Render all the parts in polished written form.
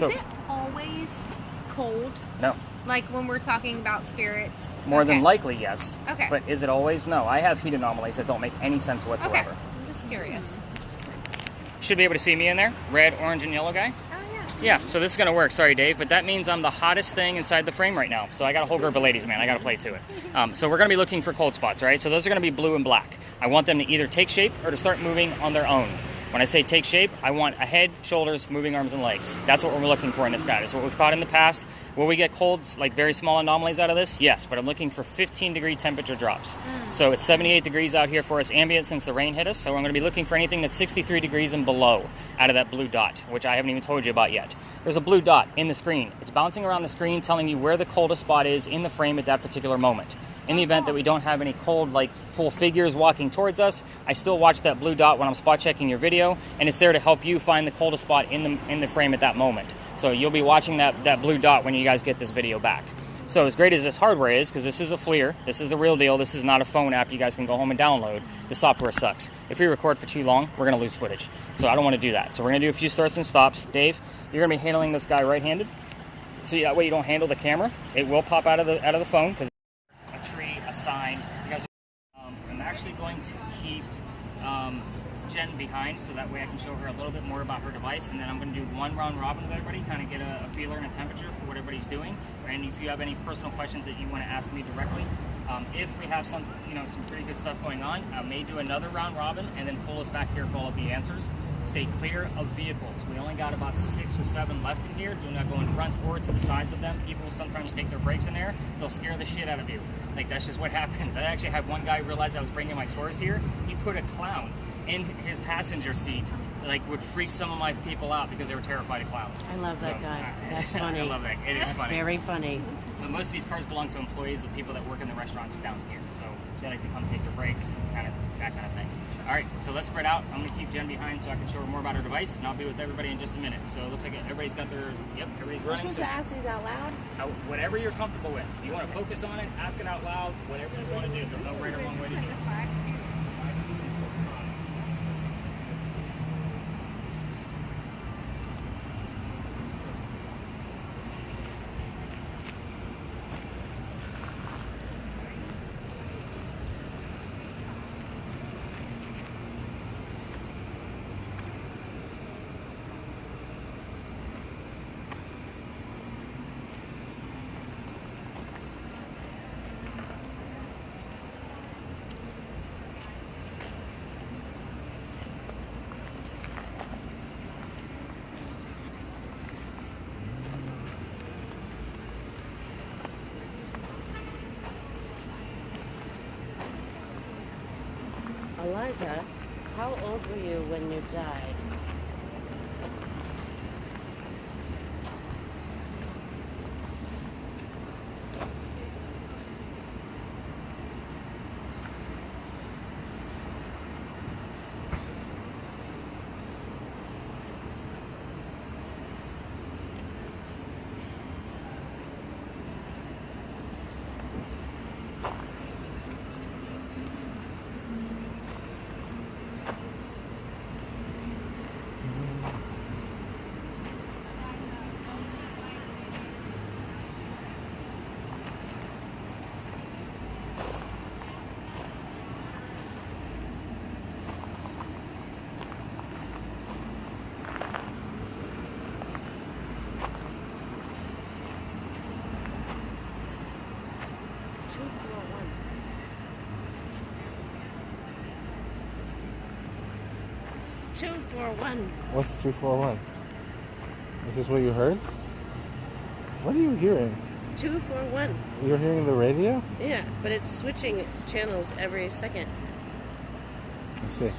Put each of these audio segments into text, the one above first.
Is it always cold? No. Like when we're talking about spirits? More than likely, yes. Okay. But is it always? No. I have heat anomalies that don't make any sense whatsoever. Okay. I'm just curious. Should be able to see me in there. Red, orange, and yellow guy. Oh, yeah. Yeah, so this is going to work. Sorry, Dave, but that means I'm the hottest thing inside the frame right now. So I got a whole group of ladies, man. I got to play to it. So we're going to be looking for cold spots, right? So those are going to be blue and black. I want them to either take shape or to start moving on their own. When I say take shape, I want a head, shoulders, moving arms, and legs. That's what we're looking for in this guy. That's what we've caught in the past. Will we get colds, like very small anomalies out of this? Yes, but I'm looking for 15-degree temperature drops. So it's 78 degrees out here for us ambient since the rain hit us. So we're going to be looking for anything that's 63 degrees and below out of that blue dot, which I haven't even told you about yet. There's a blue dot in the screen. It's bouncing around the screen telling you where the coldest spot is in the frame at that particular moment. In the event that we don't have any cold, like full figures walking towards us, I still watch that blue dot when I'm spot checking your video, and it's there to help you find the coldest spot in the frame at that moment. So you'll be watching that blue dot when you guys get this video back. So as great as this hardware is, because this is a FLIR, this is the real deal, this is not a phone app you guys can go home and download, the software sucks. If we record for too long, we're going to lose footage. So I don't want to do that. So we're going to do a few starts and stops. Dave, you're going to be handling this guy right-handed. So that way you don't handle the camera. It will pop out of the phone, because a tree, a sign. You guys I'm actually going to keep Jen behind, so that way I can show her a little bit more about her device, and then I'm going to do one round robin with everybody, kind of get a feeler and a temperature for what everybody's doing. And if you have any personal questions that you want to ask me directly, if we have some pretty good stuff going on, I may do another round robin and then pull us back here for all of the answers. Stay clear of vehicles. We only got about 6 or 7 left in here. Do not go in front or to the sides of them. People will sometimes take their brakes in there. They'll scare the shit out of you. Like, that's just what happens. I actually had one guy realize I was bringing my tours here. He put a clown in his passenger seat, like, would freak some of my people out because they were terrified of clowns. I love that guy. That's funny. I love that. It is funny. That's very funny. But most of these cars belong to employees of people that work in the restaurants down here. So they like to come take their breaks, that kind of thing. All right, so let's spread out. I'm going to keep Jen behind so I can show her more about her device, and I'll be with everybody in just a minute. So it looks like everybody's got their, everybody's running. Am I supposed to ask these out loud? Whatever you're comfortable with. If you want to focus on it, ask it out loud, whatever you want to do. There's no right or wrong way to do it. Eliza, how old were you when you died? Two, four, one. What's 241? Is this what you heard? What are you hearing? 241. You're hearing the radio? Yeah, but it's switching channels every second. Let's see.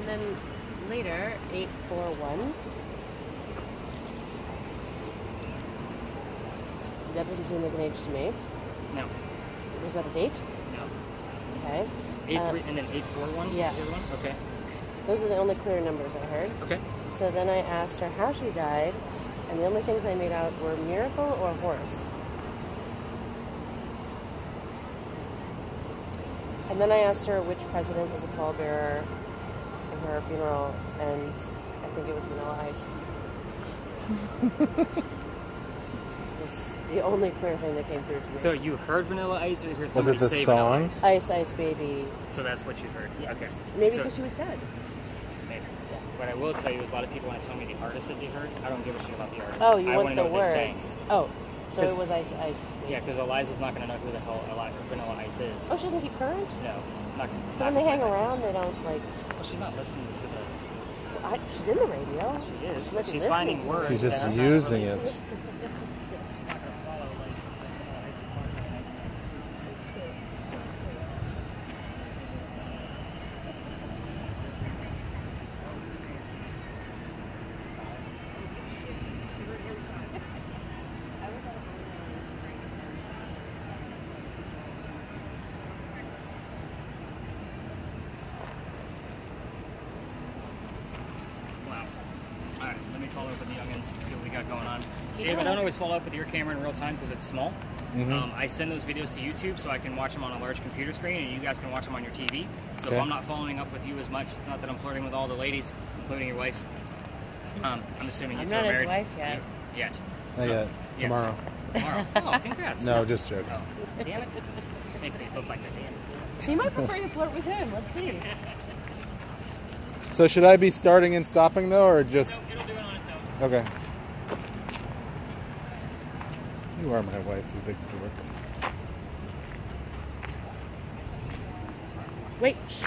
And then later, 841. That doesn't seem like an age to me. No. Was that a date? No. Okay. 8-3 and then 841? Yeah. The other one? Okay. Those are the only clear numbers I heard. Okay. So then I asked her how she died, and the only things I made out were miracle or horse. And then I asked her which president was a pallbearer in her funeral, and I think it was Vanilla Ice. Was the only clear thing that came through to me. So you heard Vanilla Ice or you heard Was somebody it the say Vanilla songs? Ice? Ice, Ice Baby. So that's what you heard. Yes. Okay. Maybe So- because she was dead. Maybe. What I will tell you is a lot of people want to tell me the artist that they heard. I don't give a shit about the artist. Oh, you I want wanna the know what they sang. words. Oh, so 'Cause- it was Ice, Ice Baby. Yeah, because Eliza's not going to know who the hell Vanilla Ice is. Oh, she doesn't keep current? No. Not, So when they hang around, they don't, like... Well, she's not listening to the... She's in the radio. She is, She but might be she's listening finding to words. She's just that are not using related. it. It's not gonna follow, like, Vanilla Ice was born in 1992. Wow. All right, let me follow up with the youngins, see what we got going on. Dave, I don't always follow up with your camera in real time because it's small. I send those videos to YouTube so I can watch them on a large computer screen and you guys can watch them on your TV. So Okay. if I'm not following up with you as much, it's not that I'm flirting with all the ladies, including your wife. I'm assuming you I'm two not are his married. wife yet. Yet. Not yet. yeah. Tomorrow. Tomorrow. Oh, congrats. No, just joking. Oh, damn it. Make me look like a damn. She might prefer you flirt with him. Let's see. So should I be starting and stopping though, or just... No, it'll do it on its own. Okay. You are my wife, you big dork. Wait. Shh.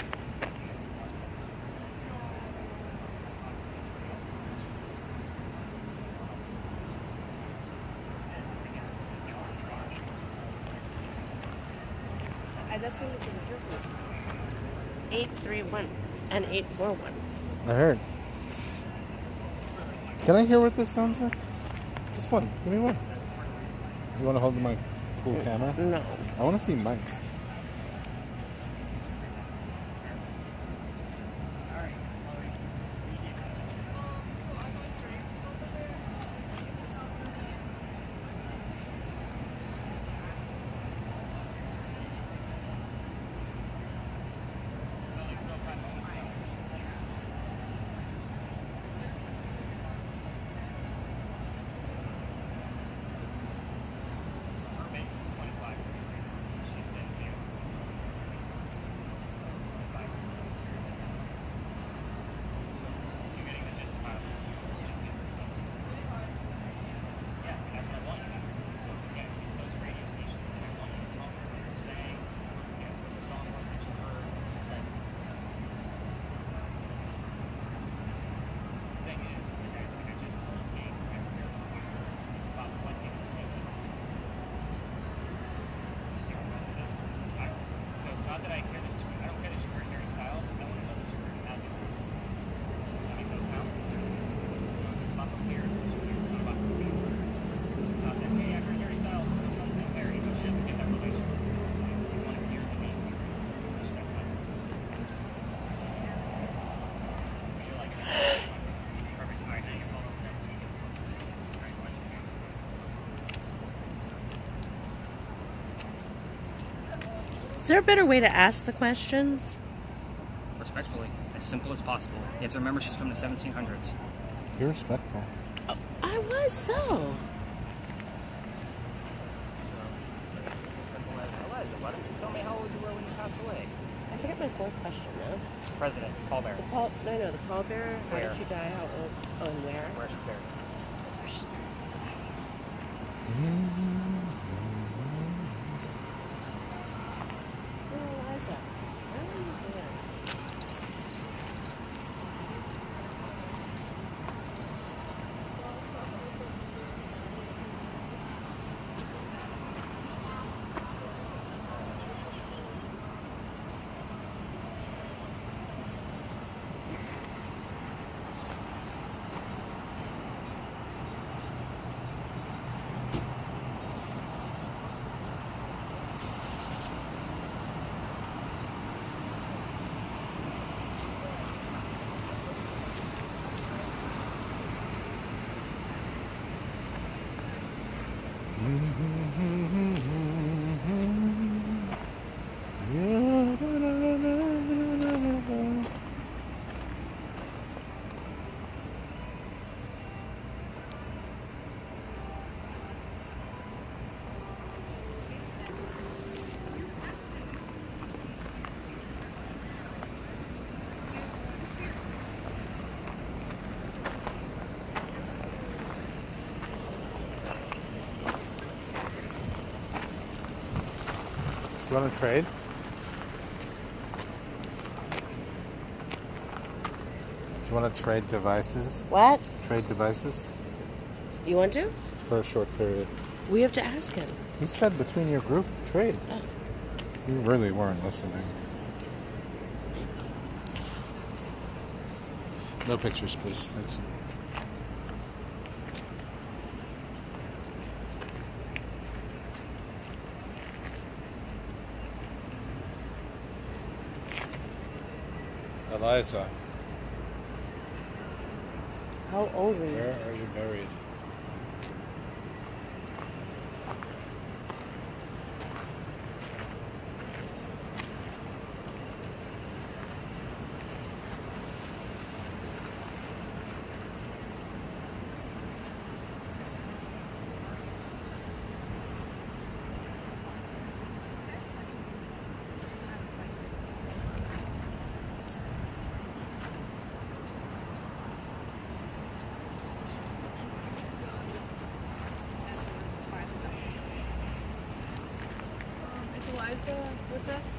That's the 831 and 841. I heard. Can I hear what this sounds like? Just one. Give me one. You want to hold my cool camera? No. I want to see mics. Her base is 25 years. She's been here. So 25 years. So you're getting the gist of how it is. Just get yourself. Yeah, and that's what I want you to do. So again, it's those radio stations that I want you to tell me what you're saying, what the song was that you heard. Like, the thing is, like I just told Kate, it's about what people see. So it's not that I care that I don't care that you wear Harry Styles. I want to know that you wear as it is. Does that make sense now? So it's not the weird, it's weird. It's not about the weird. It's not that, hey, I heard Harry Styles, but her son's named Harry, but she doesn't get that relationship. You want to hear the name. Which that's not. You're like, perfect. All right, now you can follow up with that. Easy. All right, watch your camera. Is there a better way to ask the questions? Respectfully, as simple as possible. You have to remember she's from the 1700s. You're respectful. I was so. It's as simple as, Eliza, why don't you tell me how old you were when you passed away? I forget my fourth question now. President, pallbearer. The pallbearer. How Where? did she die? How old? Oh, and where? Where's she buried? Where she's buried. Oh, Eliza. Where are you there? Do you want to trade? Do you want to trade devices? What? Trade devices? You want to? For a short period. We have to ask him. He said between your group, trade. Oh. You really weren't listening. No pictures, please. Thank you. Eliza, How old are you? where are you buried? Is Eliza with us?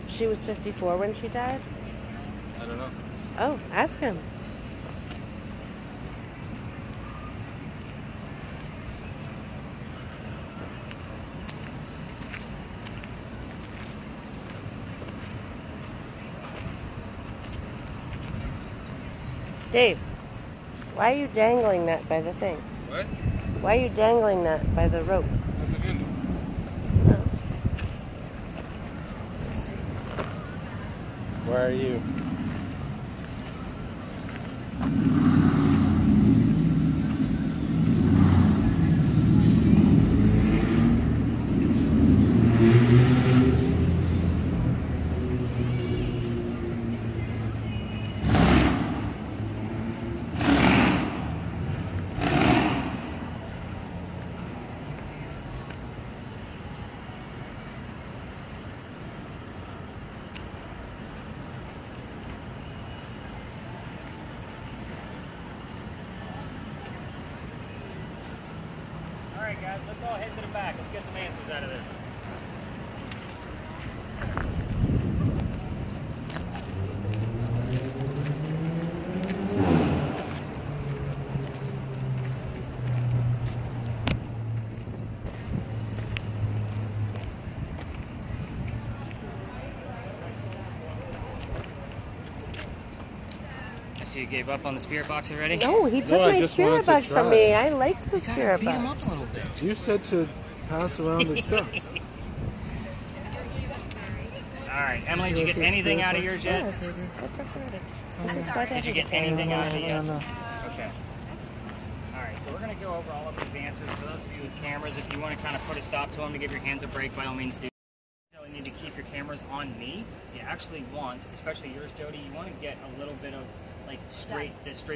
She was 54 when she died? I don't know. Oh, ask him. Dave, why are you dangling that by the thing? What? Why are you dangling that by the rope? What's it in? Oh. Let's see. Where are you? right, guys, let's all head to the back. Let's get some answers out of this. I see you gave up on the spirit box already. No, he took No, I my just spirit wanted to box from try. me. I liked the You gotta spirit beat him up box. a little bit. You said to pass around the stuff. All right, Emily, did you get anything out of yours yet? Yes, I preferred it. This is quite Did you get everything. anything out of it yet? No. Okay. All right, so we're going to go over all of these answers. For those of you with cameras, if you want to kind of put a stop to them to give your hands a break, by all means do. You really need to keep your cameras on me. You actually want, especially yours, Jody, you want to get a little bit of like straight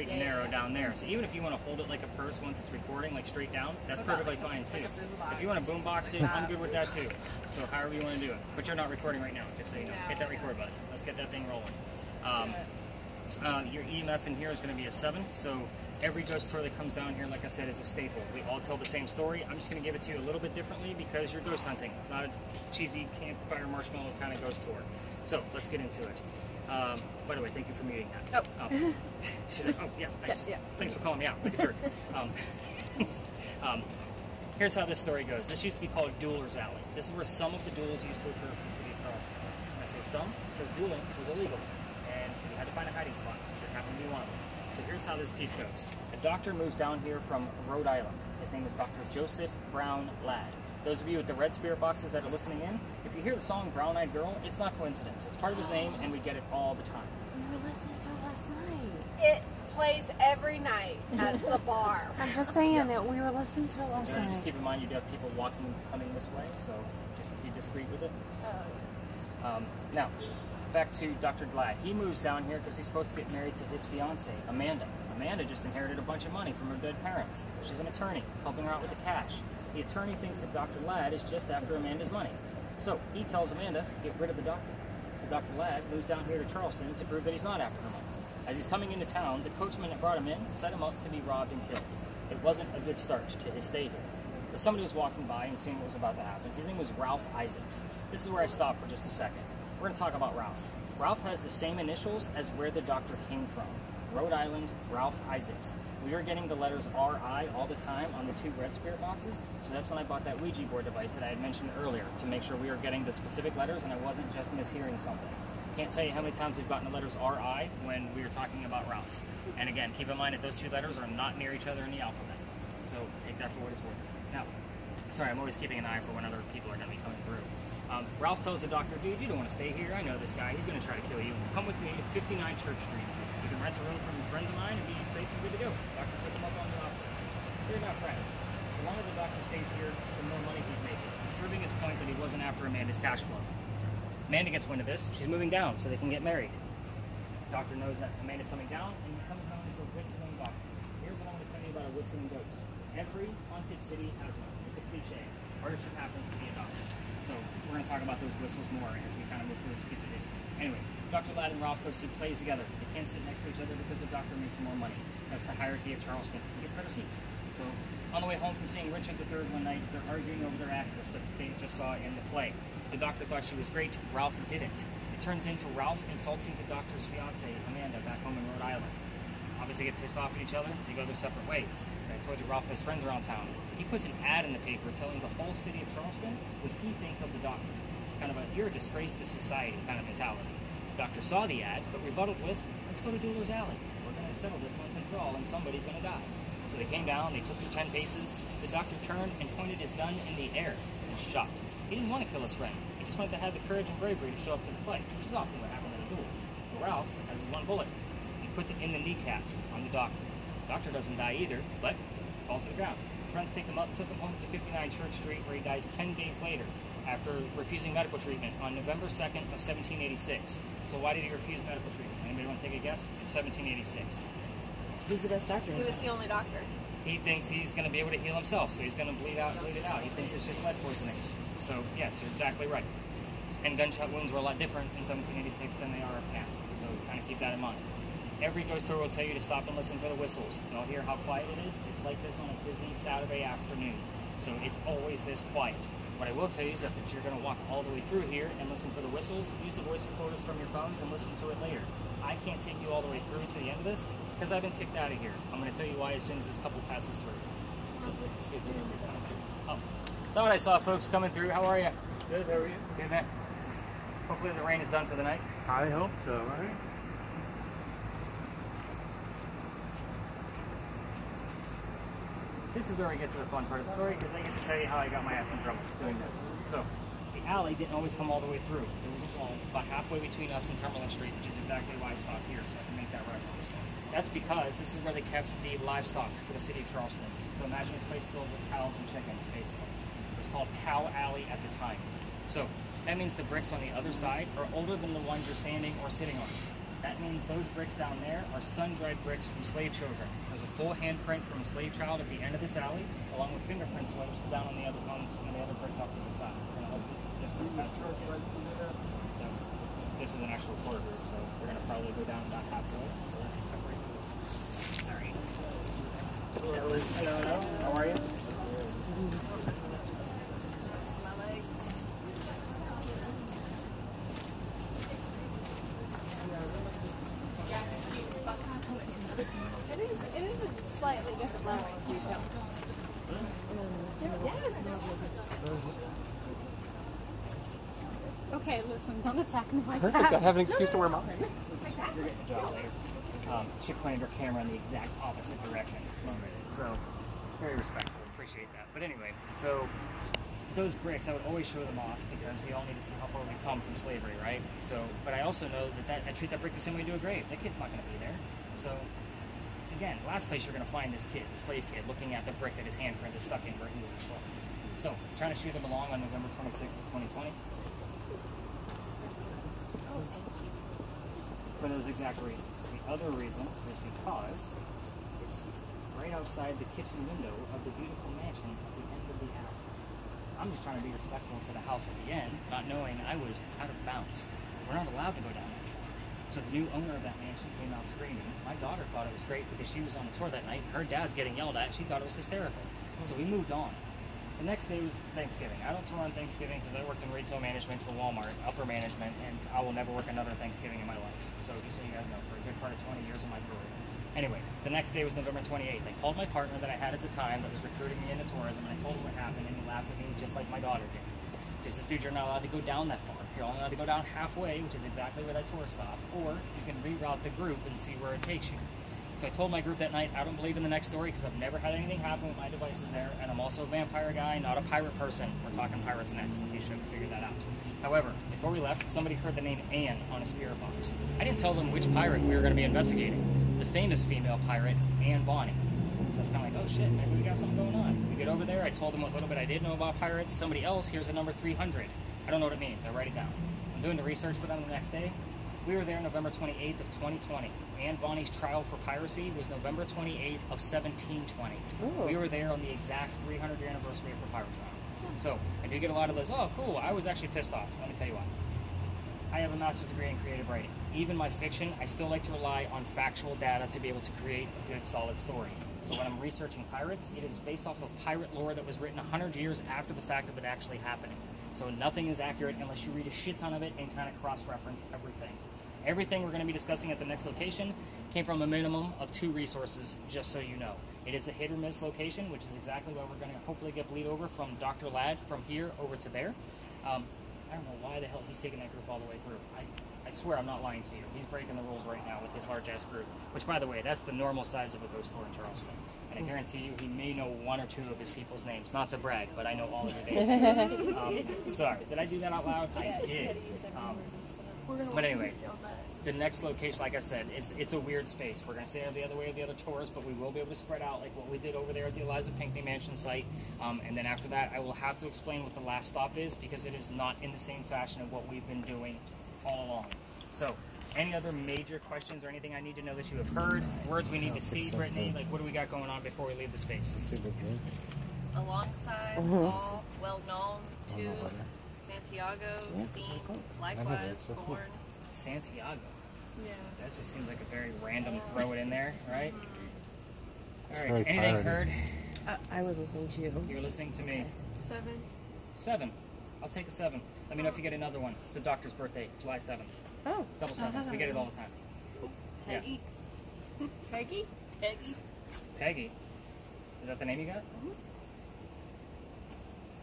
and narrow down there. So even if you want to hold it like a purse once it's recording, like straight down, that's perfectly fine too. If you want to boombox it, I'm good with that too. So however you want to do it. But you're not recording right now, just so you know. Hit that record button. Let's get that thing rolling. Your EMF in here is going to be a 7. So every ghost tour that comes down here, like I said, is a staple. We all tell the same story. I'm just going to give it to you a little bit differently because you're ghost hunting. It's not a cheesy campfire marshmallow kind of ghost tour. So let's get into it. By the way, thank you for muting that. She's like, oh, yeah, thanks. Yeah. Thanks for calling me out. Look at her. Here's how this story goes. This used to be called Dueller's Alley. This is where some of the duels used to occur in the city of Charleston. I say some because dueling was illegal, and you had to find a hiding spot. This happened to be one of them. So here's how this piece goes. A doctor moves down here from Rhode Island. His name is Dr. Joseph Brown Ladd. Those of you with the red spirit boxes that are listening in, if you hear the song Brown Eyed Girl, it's not coincidence. It's part of his name, and we get it all the time. We were listening to it last night. It plays every night at the bar. I'm just saying that we were listening to it last Just night. keep in mind you do have people walking and coming this way, so just be discreet with it. Now, back to Dr. Glad. He moves down here because he's supposed to get married to his fiancée, Amanda. Amanda just inherited a bunch of money from her dead parents. She's an attorney, helping her out with the cash. The attorney thinks that Dr. Ladd is just after Amanda's money. So he tells Amanda to get rid of the doctor. So Dr. Ladd moves down here to Charleston to prove that he's not after her money. As he's coming into town, the coachman that brought him in set him up to be robbed and killed. It wasn't a good start to his stay here. But somebody was walking by and seeing what was about to happen. His name was Ralph Isaacs. This is where I stop for just a second. We're going to talk about Ralph. Ralph has the same initials as where the doctor came from. Rhode Island, Ralph Isaacs. We are getting the letters RI all the time on the 2 red spirit boxes, so that's when I bought that Ouija board device that I had mentioned earlier to make sure we were getting the specific letters and I wasn't just mishearing something. Can't tell you how many times we've gotten the letters RI when we were talking about Ralph. And again, keep in mind that those 2 letters are not near each other in the alphabet, so take that for what it's worth. Now, sorry, I'm always keeping an eye for when other people are going to be coming through. Ralph tells the doctor, dude, you don't want to stay here. I know this guy. He's going to try to kill you. Come with me to 59 Church Street. You can rent a room from friends of mine and be safe and good to go. The doctor took him up on the offer. They're not friends. The longer the doctor stays here, the more money he's making. He's proving his point that he wasn't after Amanda's cash flow. Amanda gets wind of this. She's moving down so they can get married. The doctor knows that Amanda's coming down, and he comes down as a whistling doctor. Here's what I'm going to tell you about a whistling ghost. Every haunted city has one. It's a cliche. Ours just happens to be a doctor. So we're going to talk about those whistles more as we kind of move through this piece of history. Anyway, Dr. Ladd and Ralph go see plays together. They can't sit next to each other because the doctor makes more money. That's the hierarchy of Charleston. He gets better seats. So on the way home from seeing Richard III one night, they're arguing over their actress that they just saw in the play. The doctor thought she was great. Ralph didn't. It turns into Ralph insulting the doctor's fiancée, Amanda, back home in Rhode Island. Obviously get pissed off at each other, they go their separate ways. I told you Ralph has friends around town. He puts an ad in the paper telling the whole city of Charleston what he thinks of the doctor. Kind of a, you're a disgrace to society kind of mentality. The doctor saw the ad, but rebutted with, let's go to Dueller's Alley. We're going to settle this once and for all, and somebody's going to die. So they came down, they took the 10 paces, the doctor turned and pointed his gun in the air and shot. He didn't want to kill his friend. He just wanted to have the courage and bravery to show up to the fight, which is often what happened in a duel. So Ralph has his one bullet. He puts it in the kneecap on the doctor. The doctor doesn't die either, but falls to the ground. His friends pick him up, took him home to 59 Church Street, where he dies 10 days later after refusing medical treatment on November 2nd of 1786. So why did he refuse medical treatment? Anybody want to take a guess? It's 1786. Who's the best doctor? He was the only doctor. He thinks he's going to be able to heal himself, so he's going to bleed it out. He thinks it's just lead poisoning. So yes, you're exactly right. And gunshot wounds were a lot different in 1786 than they are now. So kind of keep that in mind. Every ghost tour will tell you to stop and listen for the whistles. You'll hear how quiet it is. It's like this on a busy Saturday afternoon. So it's always this quiet. What I will tell you is that if you're going to walk all the way through here and listen for the whistles, use the voice recorders from your phones and listen to it later. I can't take you all the way through to the end of this because I've been kicked out of here. I'm going to tell you why as soon as this couple passes through. So let's see if they're going to be done. Oh, thought I saw folks coming through. How are you? Good, how are you? Good, man. Hopefully the rain is done for the night. I hope so, right? This is where I get to the fun part of the story because I get to tell you how I got my ass in trouble doing this. So, the alley didn't always come all the way through. There was a wall about halfway between us and Cumberland Street, which is exactly why I stopped here, so I can make that reference. That's because this is where they kept the livestock for the city of Charleston. So imagine this place filled with cows and chickens, basically. It was called Cow Alley at the time. So, that means the bricks on the other side are older than the ones you're standing or sitting on. That means those bricks down there are sun-dried bricks from slave children. There's a full handprint from a slave child at the end of this alley, along with fingerprint swipes down on the other ones and the other bricks off to the side. We're gonna hope this is just so this is an actual core group, so we're gonna probably go down about halfway. So we're gonna cut right through. Sorry. Hello. How are you? It is a slightly different level. Yes. Okay, listen, don't attack me like Perfect, I that. have an excuse to wear mine. You're getting a job later. She pointed her camera in the exact opposite direction. So, very respectful. Appreciate that. But anyway, so those bricks, I would always show them off because we all need to see how far we've come from slavery, right? So, but I also know that I treat that brick the same way I do a grave. That kid's not going to be there. So, again, last place you're going to find this kid, the slave kid, looking at the brick that his handprint is stuck in where he was enslaved. So, trying to shoot them along on November 26th of 2020. For those exact reasons. The other reason is because it's right outside the kitchen window of the beautiful mansion at the end of the alley. I'm just trying to be respectful to the house at the end, not knowing I was out of bounds. We're not allowed to go down that far. So the new owner of that mansion came out screaming. My daughter thought it was great because she was on the tour that night. Her dad's getting yelled at. She thought it was hysterical. So we moved on. The next day was Thanksgiving. I don't tour on Thanksgiving because I worked in retail management for Walmart, upper management, and I will never work another Thanksgiving in my life. So just so you guys know, for a good part of 20 years of my career. Anyway, the next day was November 28th. I called my partner that I had at the time that was recruiting me into tourism, and I told him what happened, and he laughed at me just like my daughter did. So he says, dude, you're not allowed to go down that far. You're only allowed to go down halfway, which is exactly where that tour stopped, or you can reroute the group and see where it takes you. So I told my group that night, I don't believe in the next story because I've never had anything happen with my devices there, and I'm also a vampire guy, not a pirate person. We're talking pirates next, in case you haven't figured that out. However, before we left, somebody heard the name Anne on a spirit box. I didn't tell them which pirate we were going to be investigating. The famous female pirate, Anne Bonny. So it's kind of like, oh shit, maybe we got something going on. We get over there, I told them what little bit I did know about pirates. Somebody else, here's the number 300. I don't know what it means, I write it down. I'm doing the research for them the next day. We were there November 28th of 2020. Anne Bonny's trial for piracy was November 28th of 1720. Ooh. We were there on the exact 300th year anniversary of her pirate trial. So I do get a lot of those, oh cool, I was actually pissed off. Let me tell you why. I have a master's degree in creative writing. Even my fiction, I still like to rely on factual data to be able to create a good, solid story. So when I'm researching pirates, it is based off of pirate lore that was written 100 years after the fact of it actually happening. So nothing is accurate unless you read a shit ton of it and kind of cross-reference everything. Everything we're going to be discussing at the next location came from a minimum of 2 resources, just so you know. It is a hit or miss location, which is exactly why we're going to hopefully get bleed over from Dr. Ladd from here over to there. I don't know why the hell he's taking that group all the way through. I swear I'm not lying to you. He's breaking the rules right now with his large-ass group, which, by the way, that's the normal size of a ghost tour in Charleston. And I guarantee you he may know 1 or 2 of his people's names. Not to brag, but I know all of your names. Sorry, did I do that out loud? I did. But anyway, the next location, like I said, it's a weird space. We're going to stay out the other way of the other tours, but we will be able to spread out like what we did over there at the Eliza Pinckney Mansion site. And then after that, I will have to explain what the last stop is because it is not in the same fashion of what we've been doing all along. So, any other major questions or anything I need to know that you have heard? Words we need to see, Brittany? Like, what do we got going on before we leave the space? See the drink. Alongside all well-known to Santiago, themed, likewise born. Santiago. Yeah. That just seems like a very random throw it in there, right? All very right. Anything piratey. heard? I was listening to you. You're listening to me. 7. 7. I'll take a 7. Let me know if you get another one. It's the doctor's birthday, July 7th. Oh. Double 7s. We get it all the time. Peggy. Peggy? Peggy. Peggy. Is that the name you got?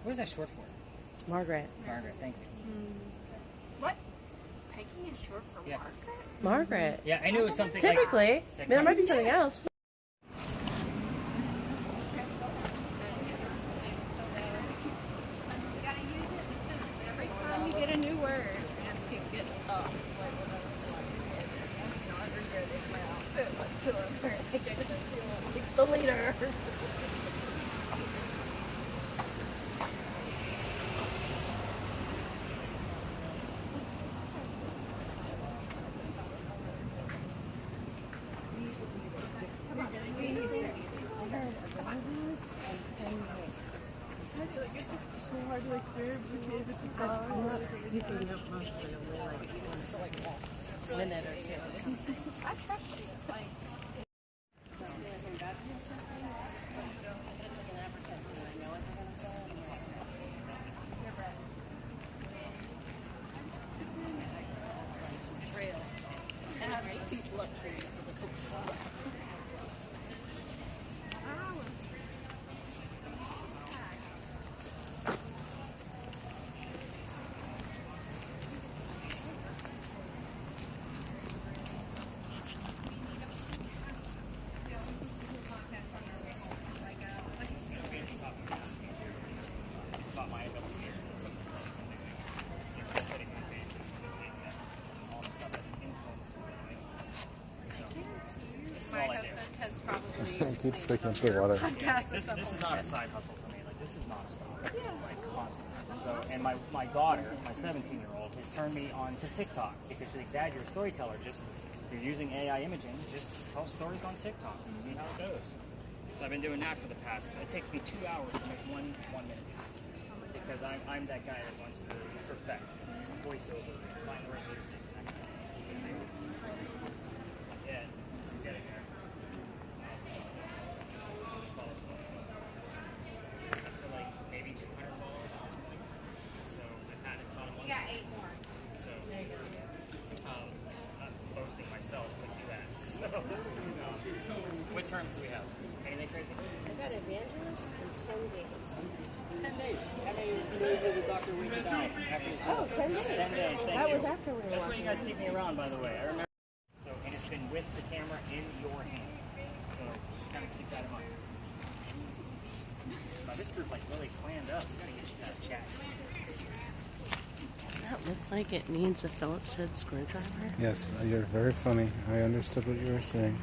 What is that short for? Margaret. Margaret, thank you. What? Peggy is short for Yeah. Margaret? Margaret. Yeah, I knew it was something Typically. like... I mean, there might be something else. You gotta use it every time you get a new word. Get up. The leader. Minute or two. I trust you. Like, my husband has probably Keep speaking to the water. podcast This is not a side hustle for me. Like, this is not a stop. Like, constant. So, and my daughter, my 17-year-old, has turned me on to TikTok because she's like, Dad, you're a storyteller. You're using AI imaging. Just tell stories on TikTok and see how it goes. So I've been doing that for the past. It takes me 2 hours to make one minute video because I'm that guy that wants to perfect voiceover, find the right music. Yeah, I'm getting there. Up to like maybe 200 followers at this point. So I've had a ton of You money. got 8 more. So I'm boasting myself like you asked. So, what terms do we have? Anything crazy? I got evangelist in 10 days. 10 days. How many days did the doctor wait it out after his Oh, 10 days. 10 days. Thank That you. was after we were That's why you walking. guys keep me around, by the way. I remember. So, and it's been with the camera in your hand. So, kind of keep that in mind. Wow, this group like really planned up. We gotta get you guys chatting. Doesn't that look like it needs a Phillips head screwdriver? Yes, you're very funny. I understood what you were saying.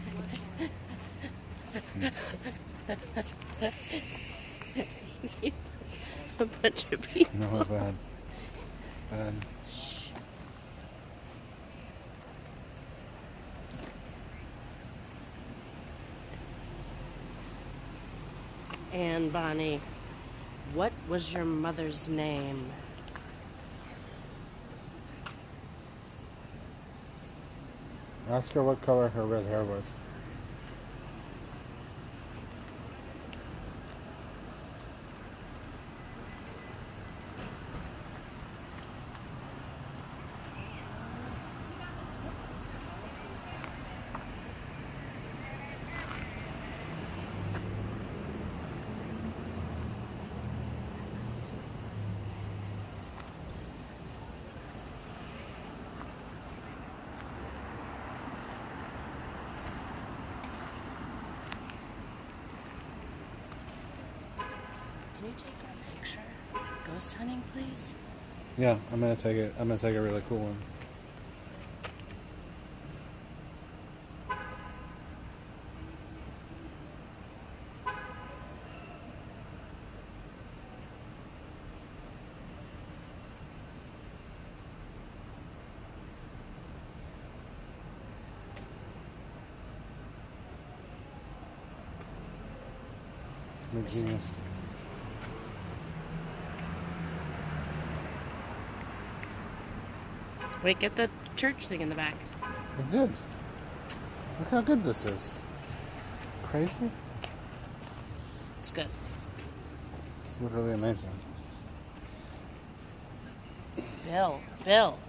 A bunch of people. No, bad. Bad. And Bonnie, what was your mother's name? Ask her what color her red hair was. Can you take that picture? Ghost hunting, please? Yeah, I'm gonna take it. I'm gonna take a really cool one. I'm a genius. Wait, get the church thing in the back. It did. Look how good this is. Crazy? It's good. It's literally amazing. Bill. Bill?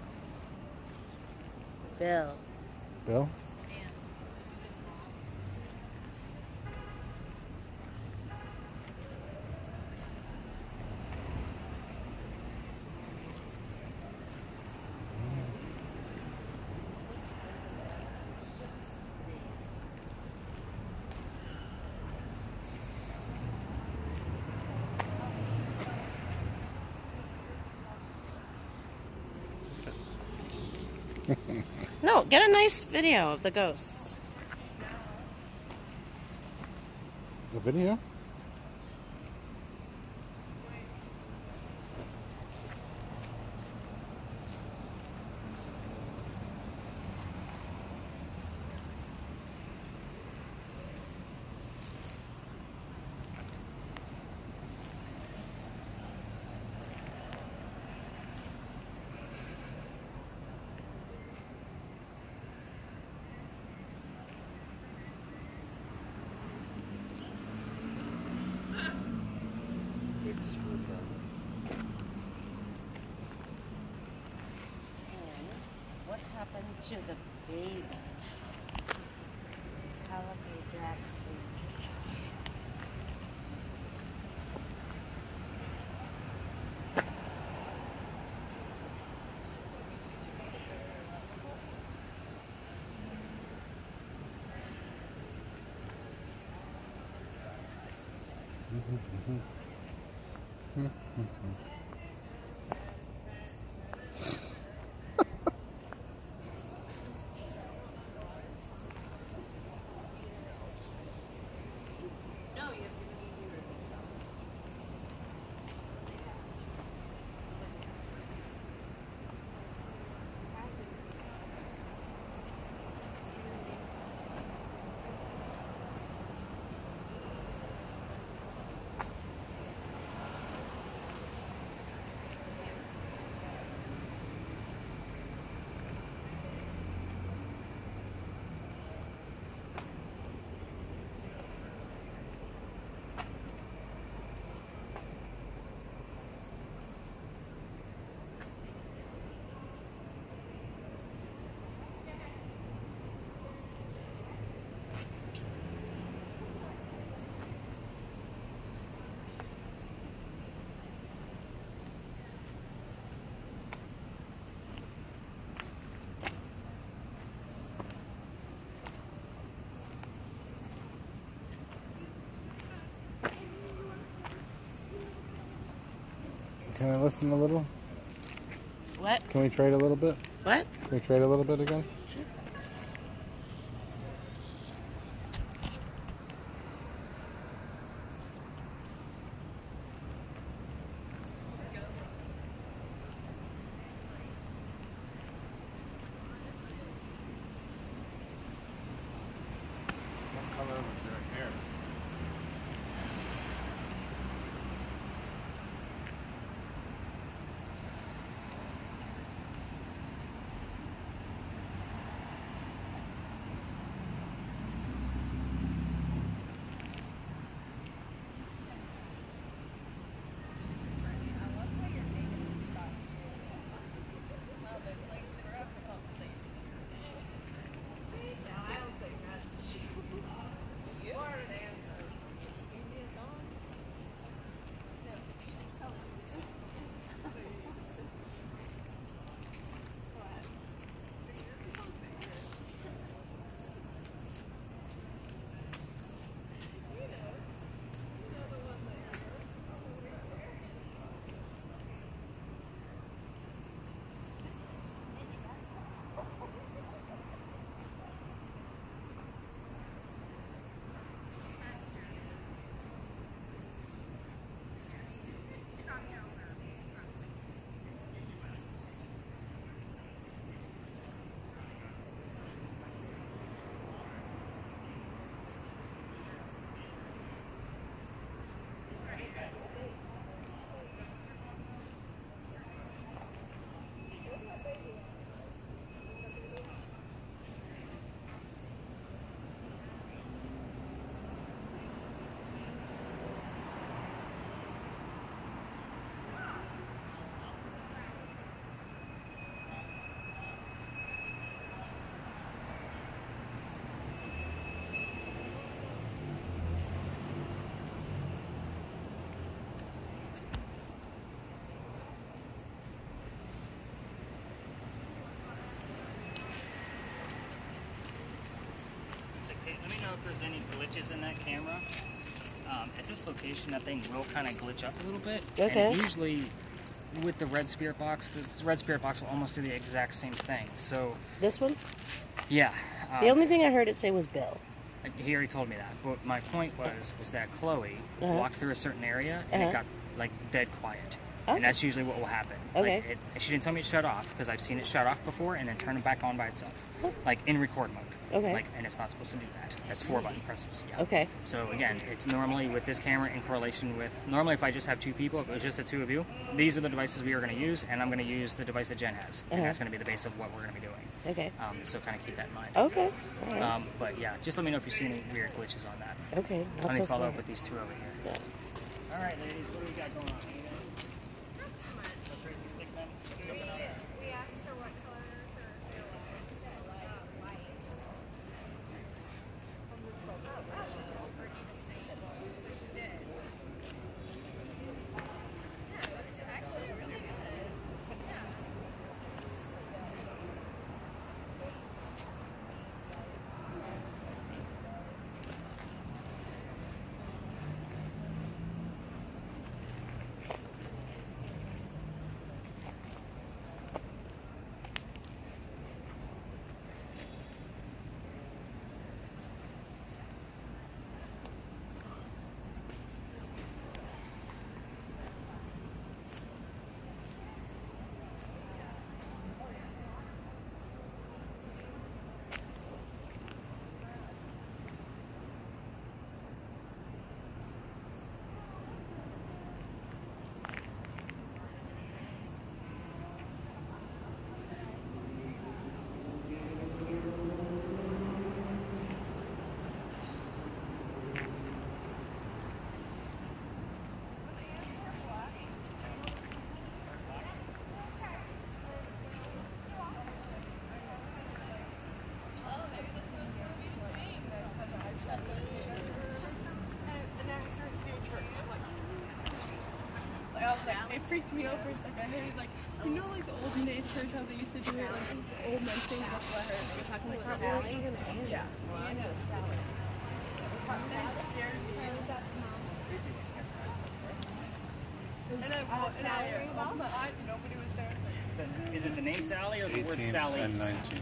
No, get a nice video of the ghosts. The video? What happened to the baby? Calico Jack's baby. Can I listen a little? What? Can we trade a little bit? What? Can we trade a little bit again? What color was their hair? know if there's any glitches in that camera. At this location, that thing will kind of glitch up a little bit. Okay. And usually, with the red spirit box, the red spirit box will almost do the exact same thing. So, This one? yeah. The only thing I heard it say was Bill. He already told me that. But my point was that Chloe walked through a certain area and it got like dead quiet. Oh. And that's usually what will happen. Okay. Like, she didn't tell me it shut off because I've seen it shut off before and then turn it back on by itself, like in record mode. Okay. Like, and it's not supposed to do that. That's 4 button presses. Yeah. Okay. So again, it's normally with this camera in correlation with normally if I just have 2 people, if it was just the 2 of you, these are the devices we are going to use, and I'm going to use the device that Jen has, and that's going to be the base of what we're going to be doing. Okay. So kind of keep that in mind. Okay. All right. But yeah, just let me know if you see any weird glitches on that. Okay. Let me so follow far. up with these 2 over here. Yeah. All right, ladies, what do we got going on? Anything? No crazy stick men jumping up? We asked her what color her hair was. White. So she did. Yeah, it's actually really good. Yeah. I was like, it freaked me out for a second. I heard like, you know, like the olden days church how they used to do it, like the old men thing. That's what I heard. They were talking like Sally. Yeah. Well, I know Sally. That scared me. Nobody was there. Is it the name Sally or the word 18 Sally? and 19.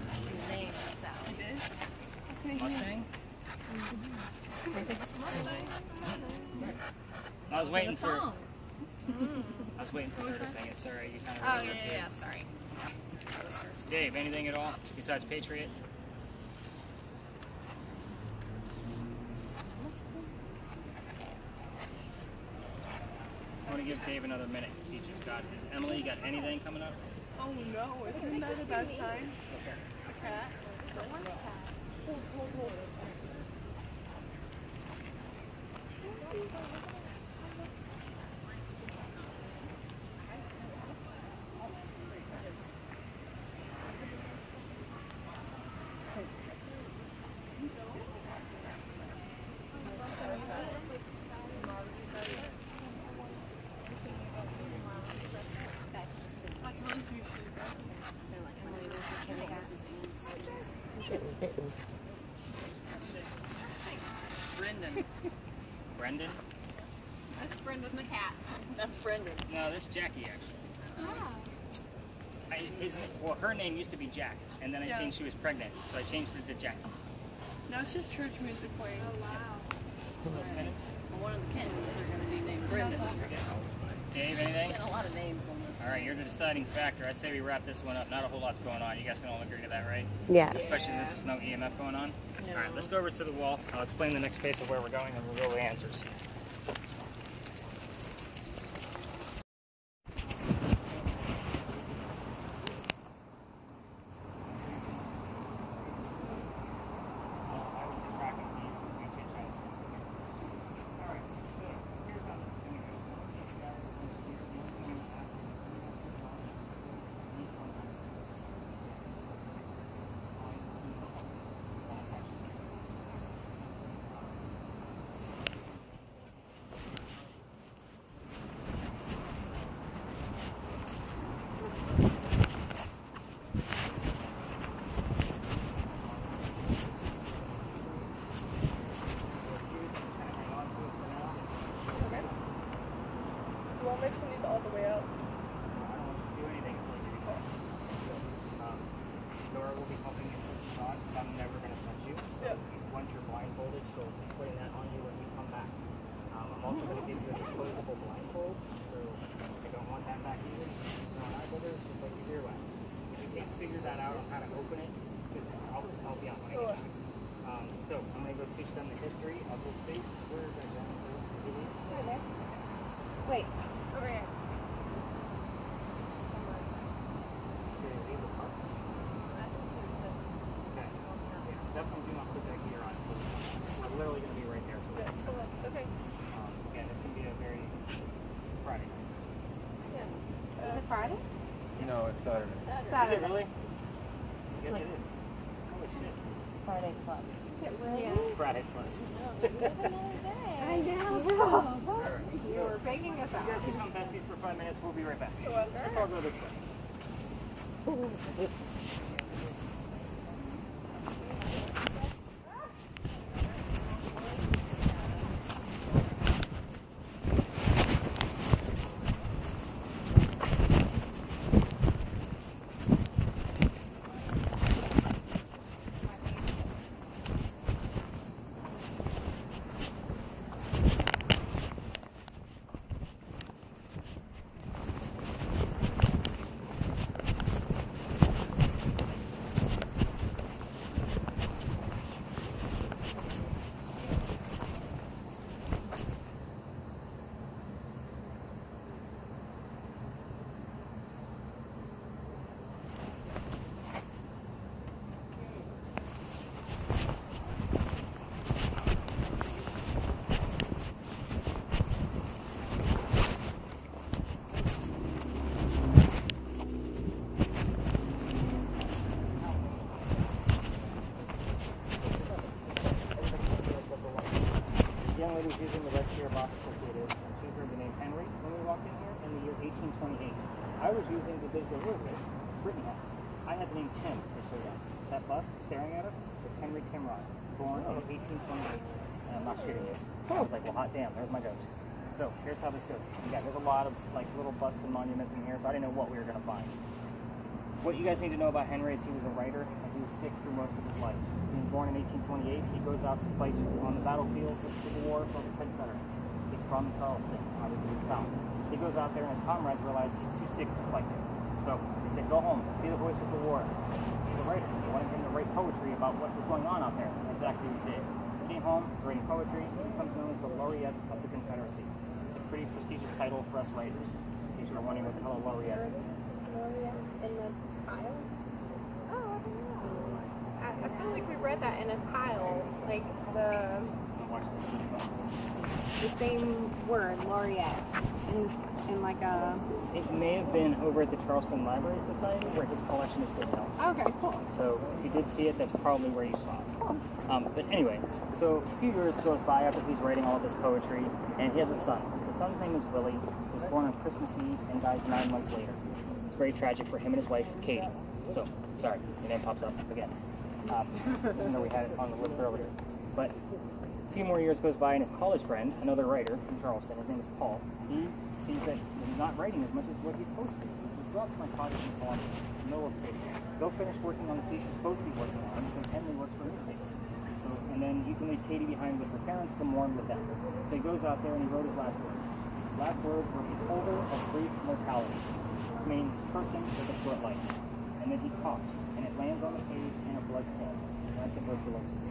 Name Sally. Mustang? I was waiting for. I was waiting for her to sing it. Sorry, you kind of. Oh yeah, sorry. Dave, anything at all besides Patriot? I want to give Dave another minute because he just got his. Emily, you got anything coming up? Oh no, isn't that a bad sign? Cat. Getting bitten. Brendan. Brendan? That's Brendan the cat. That's Brendan. No, that's Jackie actually. Ah. Her name used to be Jack, and then I Yeah. seen she was pregnant, so I changed it to Jackie. Now it's just church music playing. Oh wow. Still spinning? Well, one of the kids are going to be named Brendan. Dave, anything? Got a lot of names on this. All right, you're the deciding factor. I say we wrap this one up. Not a whole lot's going on. You guys can all agree to that, right? Yeah. Especially since there's no EMF going on. No. All right, let's go over to the wall. I'll explain the next phase of where we're going and reveal the answers. them the history of this space. Where is that going to? Wait. Over here. Definitely do not put that gear on. We're literally going to be right there. Okay. Again, this can be a very Friday night. Is it Friday? No, it's Saturday. Is it really? Yes, it is. Holy shit. Friday plus. Yeah. Friday plus. I know. You were begging us You guys out. can come besties for 5 minutes. We'll be right back. Let's all go this way. Who's using the red chair box associated, and she heard the name Henry when we walked in here in the year 1828. I was using the digital rubric, Rittenhouse. I had the name Tim that showed up. That bust staring at us was Henry Timrod, born in 1828. And I'm not shitting you. I was like, well, hot damn, there's my ghost. So here's how this goes. Again, there's a lot of like little busts and monuments in here, so I didn't know what we were going to find. What you guys need to know about Henry is he was a writer, and he was sick through most of his life. Being born in 1828, he goes out to fight on the battlefield for the Civil War for the Confederates. He's from Charleston, obviously the South. He goes out there, and his comrades realize he's too sick to fight. So they said, go home, be the voice of the war. He's a writer. They wanted him to write poetry about what was going on out there. That's exactly what he did. He came home, he's writing poetry, he becomes known as the Laureate of the Confederacy. It's a pretty prestigious title for us writers. In case you were wondering what the hell a laureate is. In the tile? Oh, I don't know. I feel like we read that in a tile, like the same word, laureate, in like a. It may have been over at the Charleston Library Society where his collection is being held. Okay, cool. So if you did see it, that's probably where you saw it. But anyway, so a few years goes by after he's writing all of this poetry, and he has a son. The son's name is Willie. He was born on Christmas Eve and dies 9 months later. It's very tragic for him and his wife, Katie. So, sorry, your name pops up again. Even though we had it on the list earlier. But a few more years goes by, and his college friend, another writer from Charleston, his name is Paul, he sees that he's not writing as much as what he's supposed to. He says, go out to my cottage in Columbus, middle of state. Go finish working on the piece you're supposed to be working on, because Henry works for a newspaper. So, and then you can leave Katie behind with her parents to mourn with them. So he goes out there and he wrote his last words. His last words were, beholder of brief mortality, which means person with a short life. And then he coughs, and it lands on the page in a blood stain. And that's tuberculosis.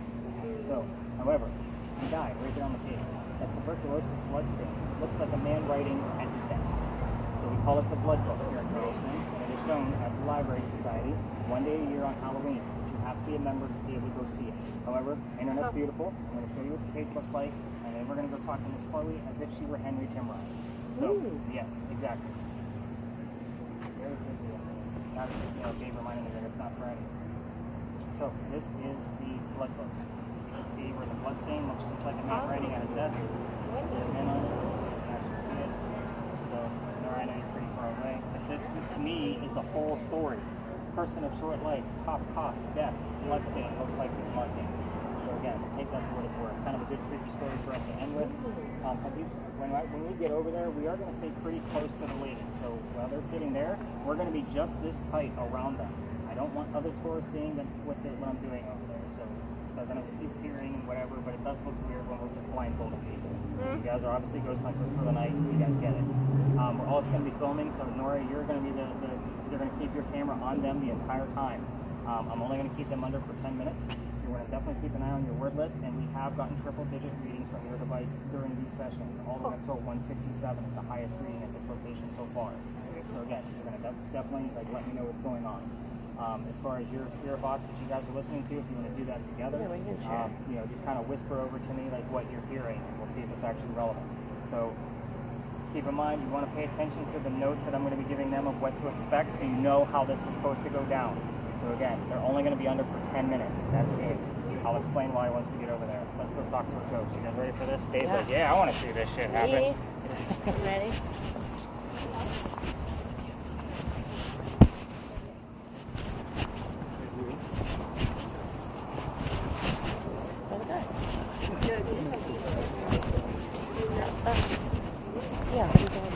So, however, he died right there on the page. That tuberculosis blood stain looks like a man writing at his desk. So we call it the blood book here at Charleston, and it is shown at the Library Society 1 day a year on Halloween. You have to be a member to be able to go see it. However, internet's beautiful. I'm going to show you what the page looks like, and then we're going to go talk to Miss Chloe as if she were Henry Timrod. So, yes, exactly. Very busy. Now, Dave reminded me that it's not Friday. So, this is the blood book. You can see where the blood stain looks just like a man writing at his desk. Zoom in on it, so you can actually see it. So, NORAH, I know you're pretty far away. But this, to me, is the whole story. Person of short life, cough, cough, death, blood stain, looks like he's marking. So again, take that for what it's worth. Kind of a good creepy story for us to end with. When we get over there, we are going to stay pretty close to the ladies. So while they're sitting there, we're going to be just this tight around them. I don't want other tourists seeing what I'm doing over there. So they're going to keep hearing and whatever, but it does look weird when we're just blindfolding people. You guys are obviously ghost hunters for the night. You guys get it. We're also going to be filming, so NORAH, you're going to be you're going to keep your camera on them the entire time. I'm only going to keep them under for 10 minutes. you want to definitely keep an eye on your word list, and we have gotten triple-digit readings from your device during these sessions, all the way up to a 167 is the highest reading at this location so far. So again, you're going to definitely like let me know what's going on. As far as your spirit box that you guys are listening to, if you want to do that together, you know, just kind of whisper over to me like what you're hearing, and we'll see if it's actually relevant. So keep in mind, you want to pay attention to the notes that I'm going to be giving them of what to expect, so you know how this is supposed to go down. So again, they're only going to be under for 10 minutes. That's it. I'll explain why once we get over there. Let's go talk to a coach. You guys ready for this? Dave's like, yeah, I want to see this shit happen. Ready? Yeah, he's on the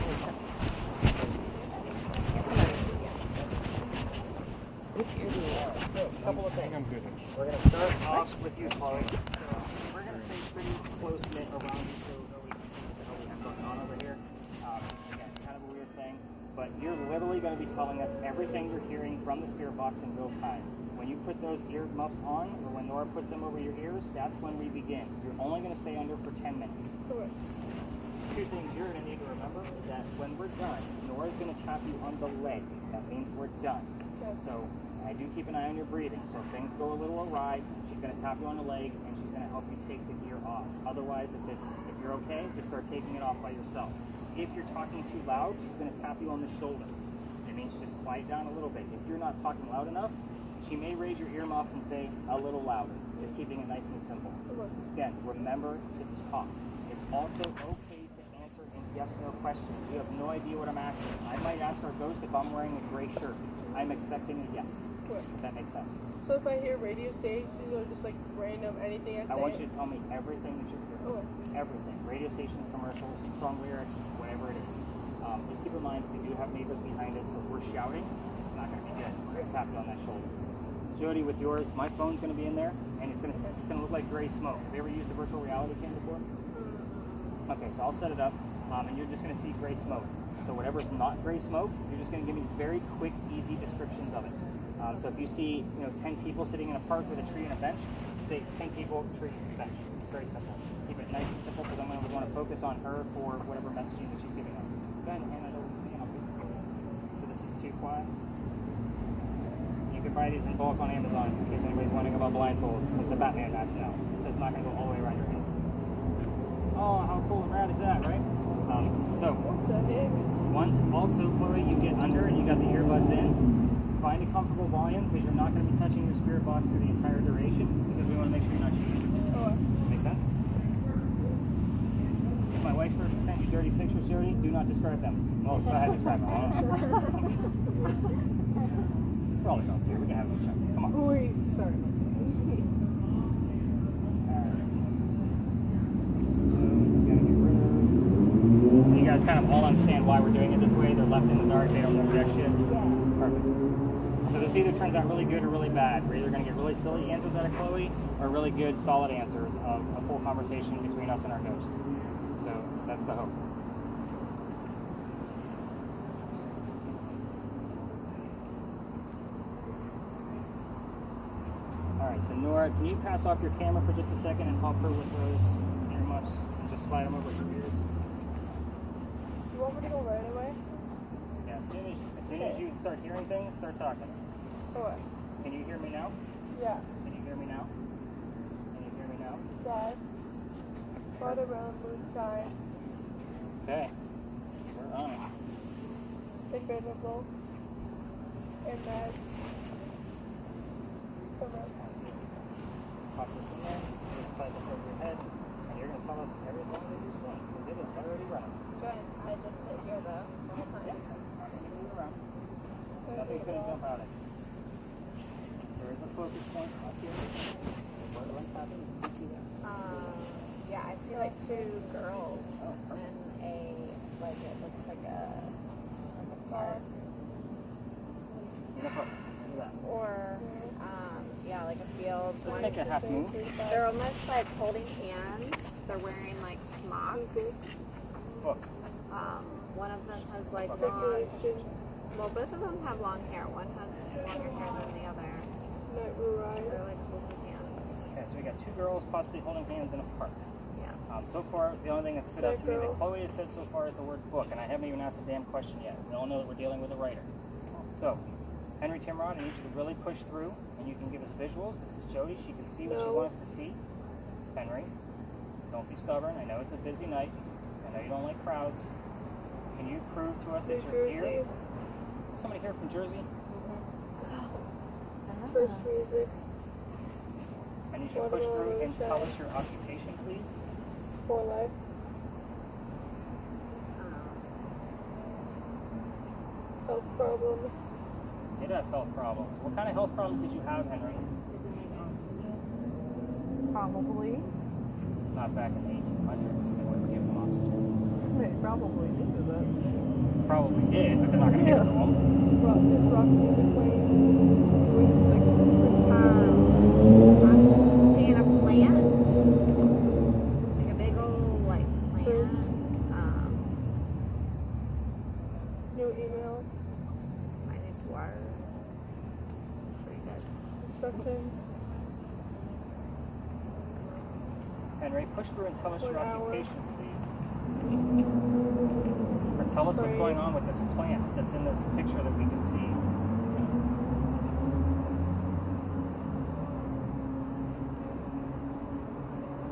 which ear do you want? So, a couple of things. I'm good. We're going to start off with you, Chloe. We're going to stay pretty close knit around you so we can see what we have going on over here. Again, kind of a weird thing, but you're literally going to be telling us everything you're hearing from the spirit box in real time. When you put those ear muffs on, or when Nora puts them over your ears, that's when we begin. You're only going to stay under for 10 minutes. Correct. Two things you're going to need to remember is that when we're done, Nora's going to tap you on the leg. That means we're done. Okay. So I do keep an eye on your breathing. So if things go a little awry, she's going to tap you on the leg and she's going to help you take the ear off. Otherwise, if you're okay, just start taking it off by yourself. If you're talking too loud, she's going to tap you on the shoulder. It means just quiet down a little bit. If you're not talking loud enough, she may raise your ear muff and say a little louder. Just keeping it nice and simple. Again, remember to talk. It's also okay to answer in yes/no questions. You have no idea what I'm asking. I might ask our ghost if I'm wearing a gray shirt. I'm expecting a yes. Correct. If that makes sense. So if I hear radio stations or just like random anything I want you to tell me everything that you're hearing. Okay. Everything. Radio stations, commercials, song lyrics, whatever it is. Just keep in mind, we do have neighbors behind us, so if we're shouting, it's not going to be good. We're going to tap you on that shoulder. Jody, with yours, my phone's going to be in there, and it's going to look like gray smoke. Have you ever used a virtual reality cam before? Okay, so I'll set it up, and you're just going to see gray smoke. So whatever's not gray smoke, you're just going to give me very quick, easy descriptions of it. So if you see, 10 people sitting in a park with a tree and a bench, say 10 people, tree, bench. Very simple. Keep it nice and simple because I'm going to want to focus on her for whatever messaging that she's giving us. Go ahead and hand that over to me, and I'll fix it. So this is 2 ply. You can buy these in bulk on Amazon in case anybody's wondering about blindfolds. It's a Batman mask now, so it's not going to go all the way around your head. Oh, how cool and rad is that, right? Once also, Chloe, you get under and you got the earbuds in, find a comfortable volume because you're not going to be touching your spirit box for the entire duration because we want to make sure you're not cheating. Make sense? If my wife first sent you dirty pictures, Jody, do not describe them. Well, go ahead and describe them. Probably don't care. We can have a check. Come on. Wait, sorry. You guys kind of all understand why we're doing it this way. They're left in the dark. They don't know jack shit. Perfect. So this either turns out really good or really bad. We're either going to get really silly answers out of Chloe or really good, solid answers of a full conversation between us and our ghost. So that's the hope. Alright, so Nora, can you pass off your camera for just a second and help her with those earmuffs and just slide them over her ears? You want me to go right away? Yeah, as soon as you start hearing things, start talking. Okay. Can you hear me now? Yeah. Can you hear me now? Can you hear me now? Dad. Watermelon moonshine. Okay. We're on it. Incredible. And that. Pop this in there, just slide this over your head, and you're going to tell us everything that you're seeing, because it is already running. Good. I just sit here though the whole time. Not going to move around. Nothing's going to jump out at you. There is a focus point up here. What's happening? Can you see that? Yeah, I see like 2 girls Oh, perfect. and it looks like a park. In a park. Look at that. Or, yeah, like a field. Let's make a half moon. They're almost like holding hands. They're wearing like smocks. Look. One of them has like long, well, both of them have long hair. One has longer hair than the other. Night Ride. They're like holding hands. Okay, so we got two girls possibly holding hands in a park. Yeah. So far, the only thing that stood out to me that Chloe has said so far is the word book, and I haven't even asked the damn question yet. We all know that we're dealing with a writer. So, Henry Timrod, I need you to really push through, and you can give us visuals. This is Jody. She can see what you want us to see. Henry, don't be stubborn. I know it's a busy night. I know you don't like crowds. Can you prove to us that you're here? Somebody here from Jersey? First music. I need you to push through and tell us your occupation, please. For life. Health problems. Did have health problems. What kind of health problems did you have, Henry? Probably. Not back in the 1800s. They wouldn't give them oxygen. They probably did that. Probably did, but they're not going to give it to them. Rock music playing. I'm seeing a plant. Like a big old, like, plant. New email. My next word. Pretty good. Instructions. Henry, push through and tell us your What hour? occupation, please. Or tell us what's going on with this plant that's in this picture that we can see.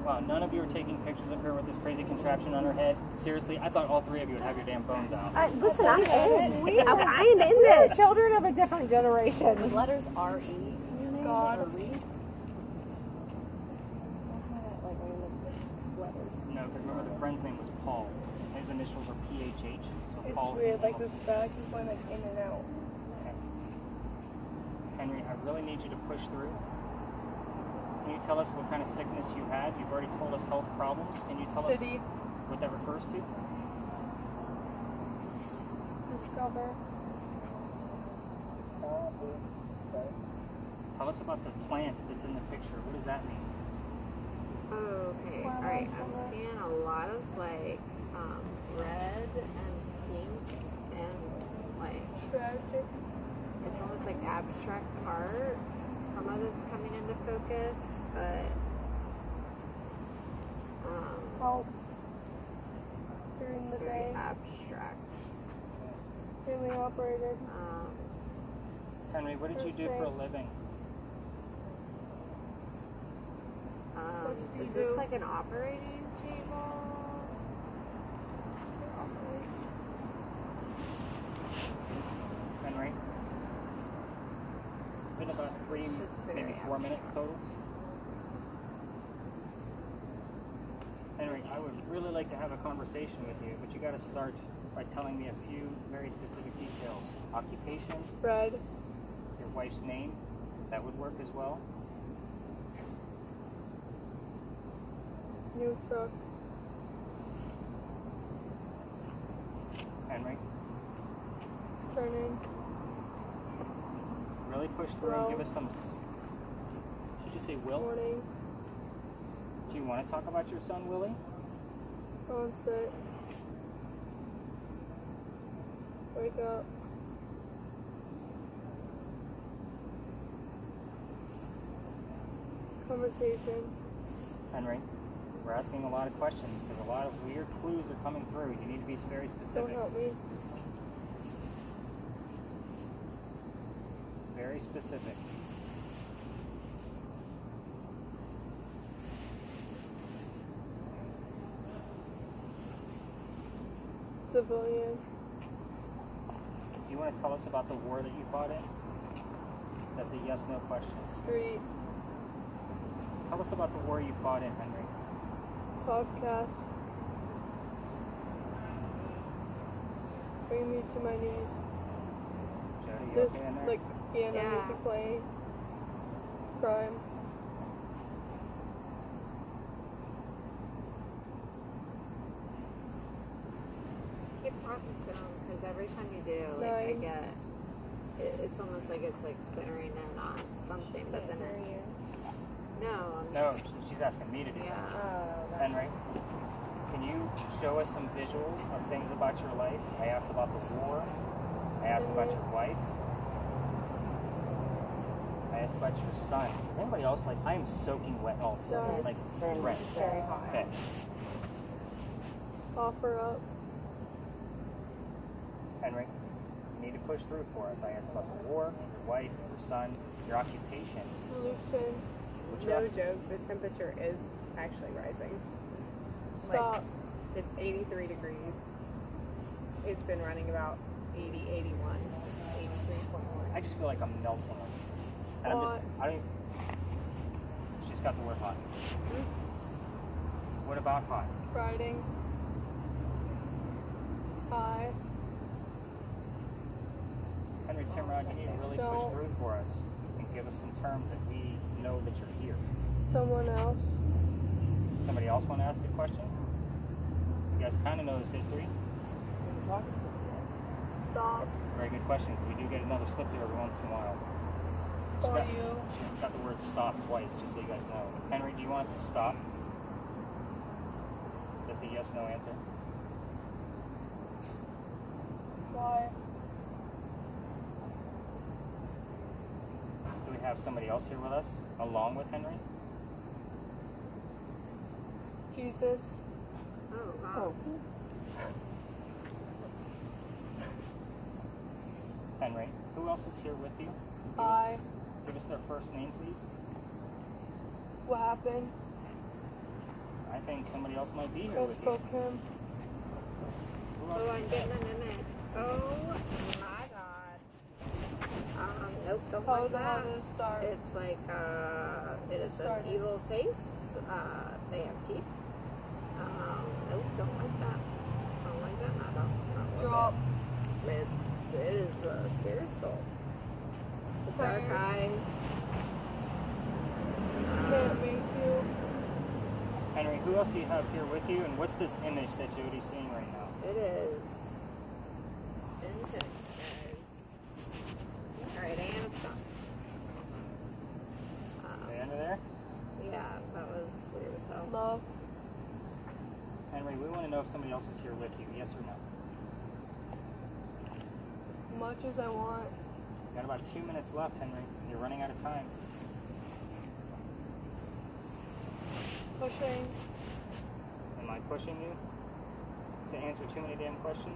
Wow, none of you are taking pictures of her with this crazy contraption on her head. Seriously, I thought all three of you would have your damn phones out. Listen, I'm in. I ain't in this. Children of a different generation. The letters R-E. God. Like random letters. No, because remember the friend's name was Paul. His initials are PHH, so It's Paul. weird, like this back is going like in and out. Henry, I really need you to push through. Can you tell us what kind of sickness you had? You've already told us health problems. Can you tell City. us what that refers to? Discover. Tell us about the plant that's in the picture. What does that mean? Okay, alright. I'm seeing a lot of, like, red and pink and, like, Tragic. it's almost like abstract art. Some of it's coming into focus, but Help. During it's the very day. abstract. Family operated. Henry, what did you do for a living? do you Is this do? like an operating table? Henry? Been about 3, maybe 4 minutes total. Henry, I would really like to have a conversation with you, but you got to start by telling me a few very specific details. Occupation, Red. your wife's name, that would work as well. New truck. Henry, Turning. really push through and give us some. Should you say Will? Morning. Do you want to talk about your son, Willie? Onset. Wake up. Conversation. Henry, we're asking a lot of questions because a lot of weird clues are coming through. You need to be very Don't specific. help me. Very specific. Civilian. You want to tell us about the war that you fought in? That's a yes/no question. Street. Tell us about the war you fought in, Henry. Podcast. Bring me to my knees. Jody, you There's okay in there? like piano Yeah. music playing. Crime. Keep talking to him, because every time you do, like, I Nine. get, it's almost like it's like centering in on something, but then no, I'm No, she's asking me to do that. yeah. Henry, can you show us some visuals of things about your life? I asked about the war. I asked about your wife. I I asked about your son. Is anybody else like, I am soaking wet all of a sudden. No, Like, it's red. very hot. Okay. Offer up. Henry, you need to push through for us. I asked about the war, your wife, your son, your occupation. Solution. What's your No joke, the temperature is actually rising. Stop. It's 83 degrees. It's been running about 80, 81, 83.1. I just feel like I'm melting. And Hot. I don't even, she's got the word hot. What about hot? Riding. High. Henry Timrod, you need to really push Don't. through for us and give us some terms that we know that you're here. Someone else. Somebody else want to ask a question? You guys kind of know his history. Stop. It's a very good question because we do get another slip there every once in a while. For got- you. She's got the word stop twice, just so you guys know. Henry, do you want us to stop? That's a yes/no answer. Why? Do we have somebody else here with us, along with Henry? Jesus. Oh, wow. Henry, who else is here with you? I. Give us their first name, please. What happened? I think somebody else might be here Just with you. broke him. Who else Oh, do I'm you getting have? an image. Oh my god. Nope, don't How like the hell that. did it start? It's like, it is an Started. evil face. They have teeth. Nope, don't like that. Don't like that, not with Drop. it. It is the scary skull. The dark Fire. eyes. Can't make you. Henry, who else do you have here with you, and what's this image that Jody's seeing right now? It is intense, guys. Alright, and it's done. The end of there? Yeah, that was weird as hell. Love. Henry, we want to know if somebody else is here with you, yes or no? Much as I want. You got about 2 minutes left, Henry. You're running out of time. Pushing. Am I pushing you to answer too many damn questions?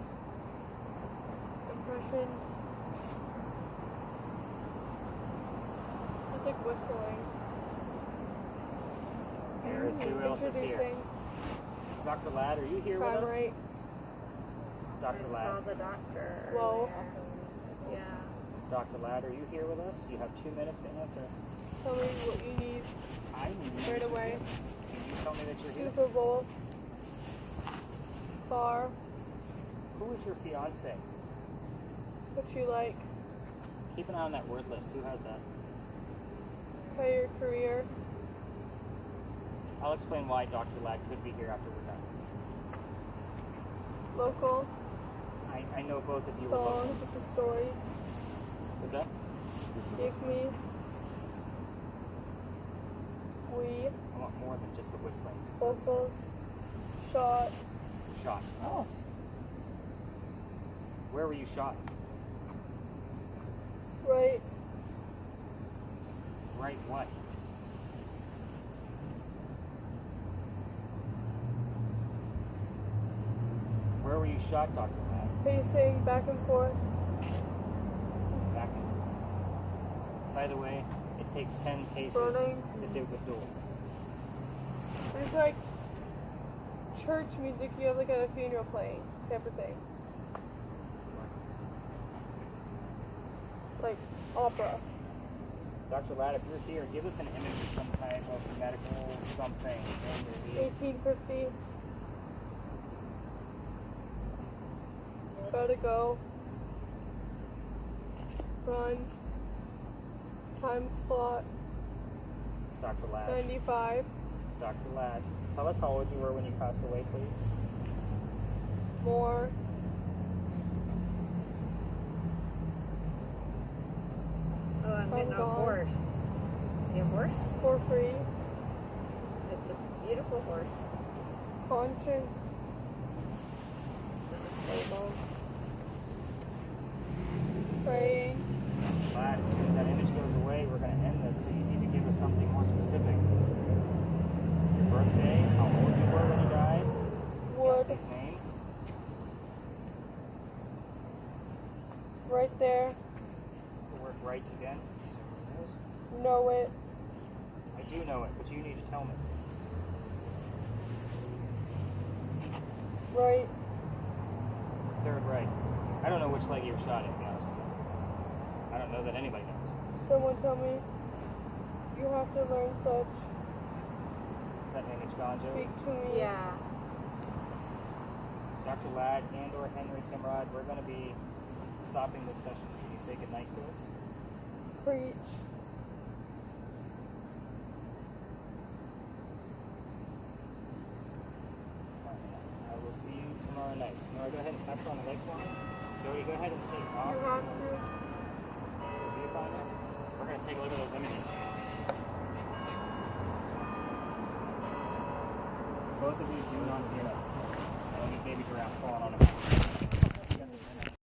Impressions. It's like whistling. Here is who else is here. Introducing. Dr. Ladd, are you here with Crime us? rate. Dr. I saw Ladd. the doctor. Whoa. earlier. Yeah. Dr. Ladd, are you here with us? You have 2 minutes to answer. Tell me what you need I need you right to away. Can you tell me that you're here? Super Bowl. Bar. Who is your fiance? What you like. Keep an eye on that word list. Who has that? Tell your career. I'll explain why Dr. Ladd could be here after we're done. Local. I know both of you are Songs local. with a story. What's that? Give me. We. I want more than just the whistling. Vocals. Shot. Shot. Oh. Where were you shot? Right. Right what? Where were you shot, Dr. Ladd? Pacing back and forth. Back in. By the way, it takes 10 paces Running. to do the duel. It's like church music you have like at a funeral playing type of thing. Like opera. Dr. Ladd, if you're here, give us an image of some type of medical something. 1850. Gotta go. Run. Time slot. Dr. Ladd. 95. Dr. Ladd. Tell us how old you were when you passed away, please. More. Oh, I'm getting a gone. horse. See a horse? For free. It's a beautiful horse. Conscience. In a stable. Praying. Ladd, as soon as that image goes away, we're going to end there. The word right again. Know it. I do know it, but you need to tell me. Right. Third right. I don't know which leg you were shot at, to be honest with you. I don't know that anybody knows. Someone tell me. You have to learn such. That name is Gonzo. Speak to me. Yeah. Dr. Ladd and/or Henry Timrod, we're going to be stopping this session. Can you say goodnight to us? Preach. I will see you tomorrow night. Tomorrow, go ahead and tap on the leg for me. Joey, go ahead and take off. You have to. We're going to take a look at those images. Both of you do not get up. I don't need baby giraffe falling on them.